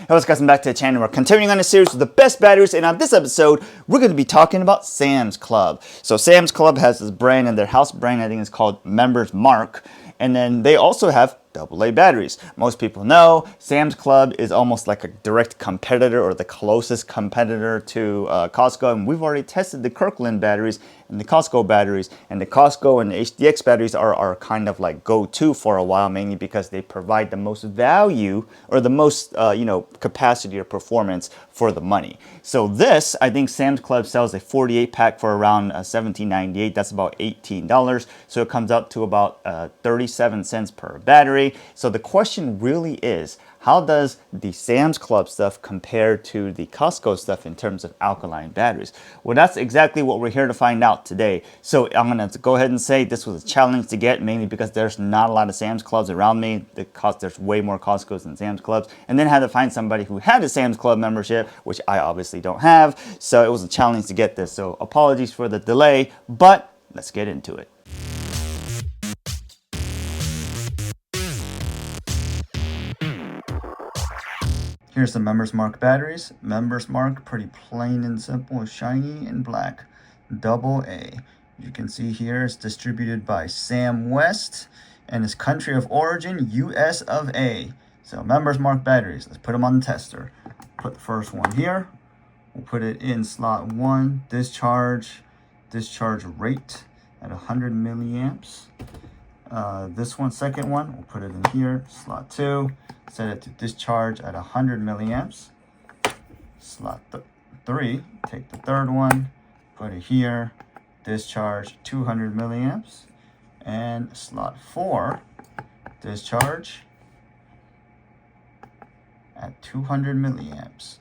Hey, what's guys, welcome back to the channel. We're continuing on a series with the best batteries, and on this episode, we're going to be talking about Sam's Club. So Sam's Club has this brand, and their house brand, I think, is called Members Mark. And then they also have AA batteries. Most people know Sam's Club is almost like a direct competitor or the closest competitor to Costco. And we've already tested the Kirkland batteries and the Costco batteries. And the Costco and the HDX batteries are kind of like go-to for a while, mainly because they provide the most value or the most capacity or performance for the money. So this, I think Sam's Club sells a 48 pack for around $17.98. That's about $18. So it comes out to about 37 cents per battery. So the question really is, how does the Sam's Club stuff compare to the Costco stuff in terms of alkaline batteries? Well, that's exactly what we're here to find out today. So I'm going to go ahead and say this was a challenge to get, mainly because there's not a lot of Sam's Clubs around me. There's way more Costco's than Sam's Clubs. And then I had to find somebody who had a Sam's Club membership, which I obviously don't have. So it was a challenge to get this. So apologies for the delay, but let's get into it. Here's the Members Mark batteries. Members Mark, pretty plain and simple, shiny and black. AA. You can see here it's distributed by Sam West, and its country of origin, US of A. So Members Mark batteries, let's put them on the tester. Put the first one here. We'll put it in slot 1, discharge rate at 100 milliamps. This one, second one, we'll put it in here, slot 2. Set it to discharge at 100 milliamps. Slot 3, take the third one, put it here, discharge 200 milliamps. And slot 4, discharge at 200 milliamps.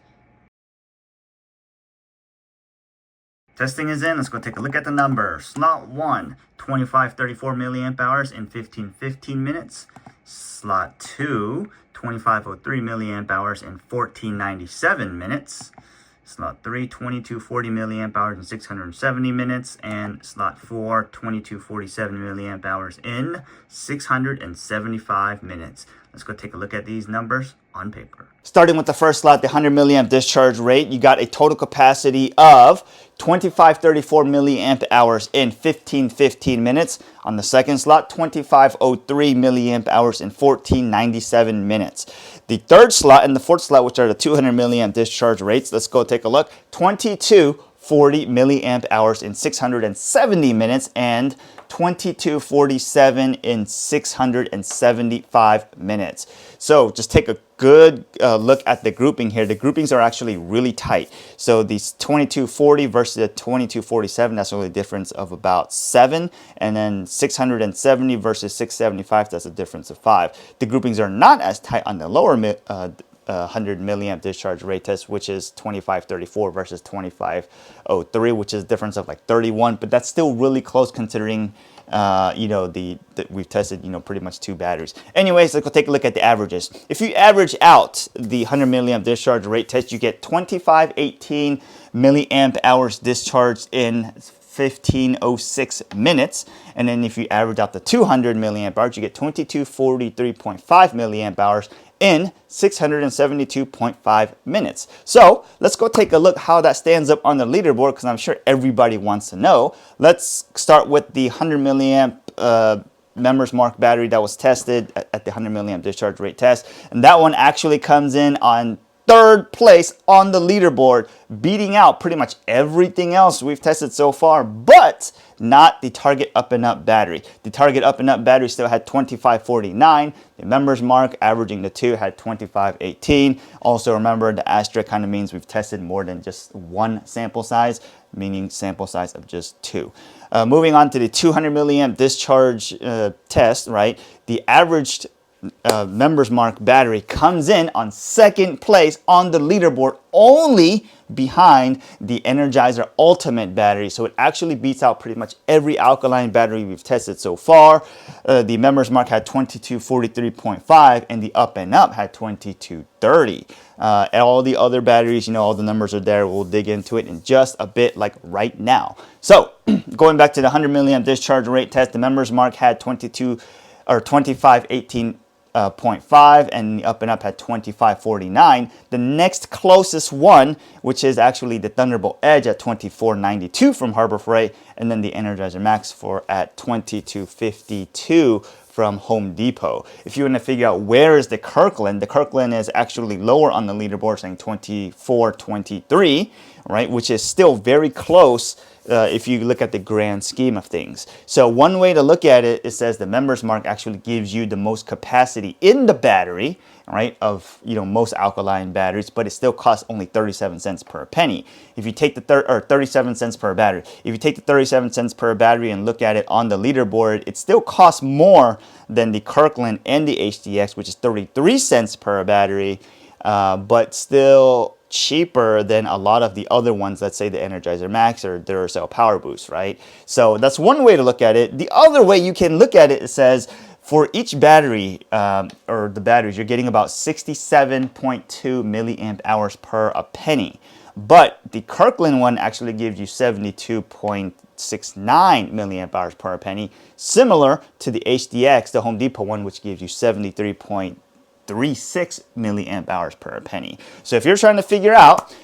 Testing is in. Let's go take a look at the numbers. Slot 1, 2534 milliamp hours in 1515 minutes. Slot 2, 2503 milliamp hours in 1497 minutes. Slot 3, 2240 milliamp hours in 670 minutes. And slot 4, 2247 milliamp hours in 675 minutes. Let's go take a look at these numbers on paper. Starting with the first slot, the 100 milliamp discharge rate, you got a total capacity of 2534 milliamp hours in 1515 minutes. On the second slot, 2503 milliamp hours in 1497 minutes. The third slot and the fourth slot, which are the 200 milliamp discharge rates, let's go take a look. 2240 milliamp hours in 670 minutes and 2247 in 675 minutes. So just take a good look at the grouping here. The groupings are actually really tight. So these 2240 versus the 2247, that's only a difference of about 7. And then 670 versus 675, that's a difference of 5. The groupings are not as tight on the lower 100 milliamp discharge rate test, which is 2534 versus 2503, which is a difference of like 31, but that's still really close considering we've tested pretty much 2 batteries. Anyways, let's go take a look at the averages. If you average out the 100 milliamp discharge rate test, you get 2518 milliamp hours discharged in 1506 minutes. And then if you average out the 200 milliamp hours, you get 2243.5 milliamp hours in 672.5 minutes. So let's go take a look how that stands up on the leaderboard, because I'm sure everybody wants to know. Let's start with the 100 milliamp Members Mark battery that was tested at the 100 milliamp discharge rate test. And that one actually comes in on 3rd place on the leaderboard, beating out pretty much everything else we've tested so far, but not the Target Up and Up battery. The Target Up and Up battery still had 2549. The Members Mark, averaging the 2, had 2518. Also remember, the asterisk kind of means we've tested more than just one sample size, meaning sample size of just 2. Moving on to the 200 milliamp discharge test, right? The averaged Members Mark battery comes in on 2nd place on the leaderboard, only behind the Energizer Ultimate battery. So it actually beats out pretty much every alkaline battery we've tested so far. The Members Mark had 2243.5 and the Up and Up had 2230. All the other batteries, all the numbers are there. We'll dig into it in just a bit, like right now. So going back to the 100 milliamp discharge rate test, the Members Mark had 2518 0.5, and the up and up had 25.49. The next closest one, which is actually the Thunderbolt Edge at 24.92 from Harbor Freight, and then the Energizer Max for at 22.52 from Home Depot. If you want to figure out where is the Kirkland is actually lower on the leaderboard, saying 24.23, right, which is still very close if you look at the grand scheme of things. So one way to look at it, it says the Members Mark actually gives you the most capacity in the battery, right, of most alkaline batteries, but it still costs only 37 cents per penny. If you take the 37 cents per battery, if you take the 37 cents per battery and look at it on the leaderboard, it still costs more than the Kirkland and the HDX, which is 33 cents per battery, but still cheaper than a lot of the other ones, let's say the Energizer Max or Duracell Power Boost, right? So that's one way to look at it. The other way you can look at it, it says for each battery, or the batteries, you're getting about 67.2 milliamp hours per a penny. But the Kirkland one actually gives you 72.69 milliamp hours per a penny, similar to the HDX, the Home Depot one, which gives you 73.36 milliamp hours per penny. So if you're trying to figure out,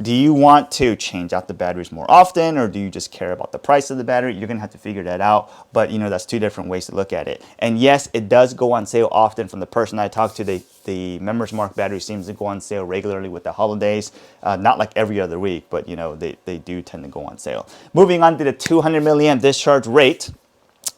do you want to change out the batteries more often, or do you just care about the price of the battery? You're gonna have to figure that out. But that's two different ways to look at it. And yes, it does go on sale often. From the person I talked to, the Members Mark battery seems to go on sale regularly with the holidays. Not like every other week, but they do tend to go on sale. Moving on to the 200 milliamp discharge rate.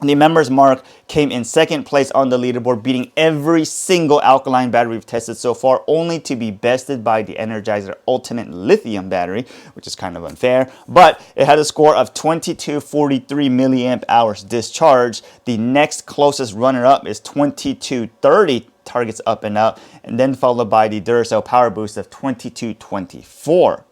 The Members Mark came in second place on the leaderboard, beating every single alkaline battery we've tested so far, only to be bested by the Energizer Ultimate Lithium battery, which is kind of unfair. But it had a score of 22.43 milliamp hours discharge. The next closest runner-up is 22.30 targets up and up, and then followed by the Duracell Power Boost of 22.24.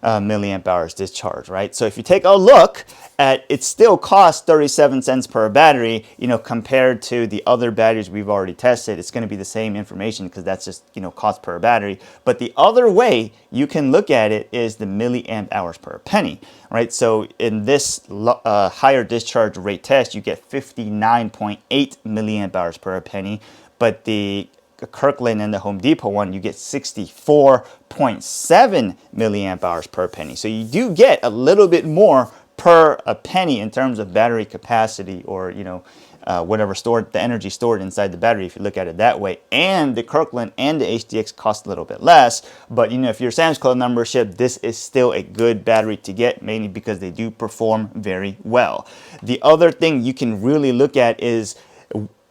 Milliamp hours discharge, right? So if you take a look at, it still costs 37 cents per battery, compared to the other batteries we've already tested. It's going to be the same information because that's just, cost per battery. But the other way you can look at it is the milliamp hours per penny, right? So in this higher discharge rate test, you get 59.8 milliamp hours per penny, but the Kirkland and the Home Depot one, you get 64.7 milliamp hours per penny. So you do get a little bit more per a penny in terms of battery capacity, or whatever the energy stored inside the battery, if you look at it that way. And the Kirkland and the HDX cost a little bit less, but if you're Sam's Club membership, this is still a good battery to get, mainly because they do perform very well. The other thing you can really look at is,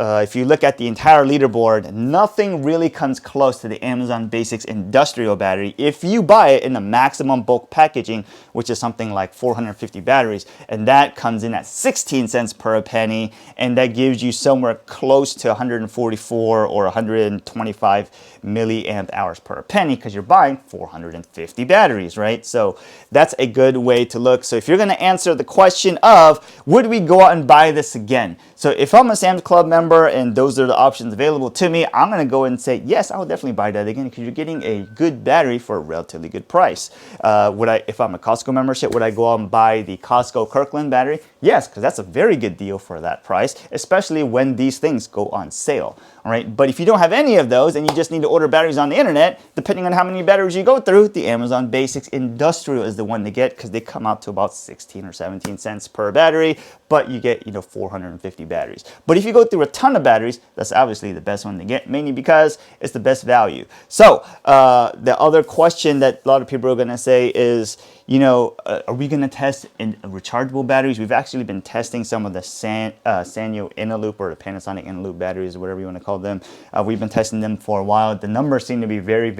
if you look at the entire leaderboard, nothing really comes close to the Amazon Basics industrial battery if you buy it in the maximum bulk packaging, which is something like 450 batteries, and that comes in at 16 cents per penny, and that gives you somewhere close to 144 or 125 milliamp hours per penny, because you're buying 450 batteries, right? So that's a good way to look. So if you're going to answer the question of, would we go out and buy this again? So if I'm a Sam's Club member and those are the options available to me, I'm going to go and say, yes, I would definitely buy that again, because you're getting a good battery for a relatively good price. If I'm a Costco membership, would I go out and buy the Costco Kirkland battery? Yes, because that's a very good deal for that price, especially when these things go on sale. All right, but if you don't have any of those and you just need to order batteries on the internet, depending on how many batteries you go through, the Amazon Basics Industrial is the one to get, because they come out to about 16 or 17 cents per battery, but you get 450 batteries. But if you go through a ton of batteries, that's obviously the best one to get, mainly because it's the best value. So the other question that a lot of people are going to say is, are we going to test in rechargeable batteries? We've actually been testing some of the Sanyo Inner-Loop, or the Panasonic Inner-Loop batteries, or whatever you want to call them. We've been testing them for a while. The numbers seem to be very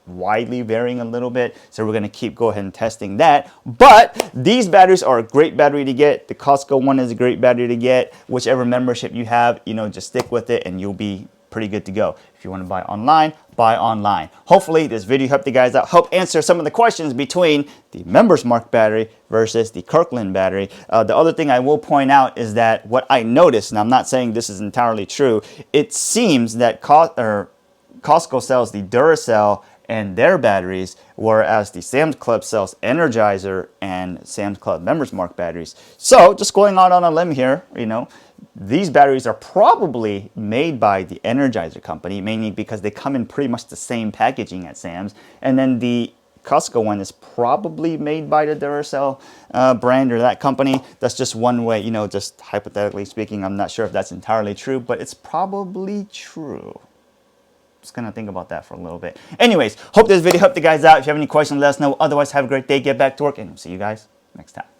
widely varying a little bit, so we're going to go ahead and testing that. But these batteries are a great battery to get. The Costco one is a great battery to get. Whichever membership you have, just stick with it and you'll be pretty good to go. If you want to buy online, buy online. Hopefully this video helped you guys out, help answer some of the questions between the Members Mark battery versus the Kirkland battery. The other thing I will point out is that what I noticed, and I'm not saying this is entirely true, it seems that Costco sells the Duracell and their batteries, whereas the Sam's Club sells Energizer and Sam's Club Members Mark batteries. So just going out on a limb here, you know, these batteries are probably made by the Energizer company, mainly because they come in pretty much the same packaging at Sam's. And then the Costco one is probably made by the Duracell brand or that company. That's just one way, you know, just hypothetically speaking. I'm not sure if that's entirely true, but it's probably true. Just gonna think about that for a little bit. Anyways, hope this video helped you guys out. If you have any questions, let us know. Otherwise, have a great day, get back to work, and we'll see you guys next time.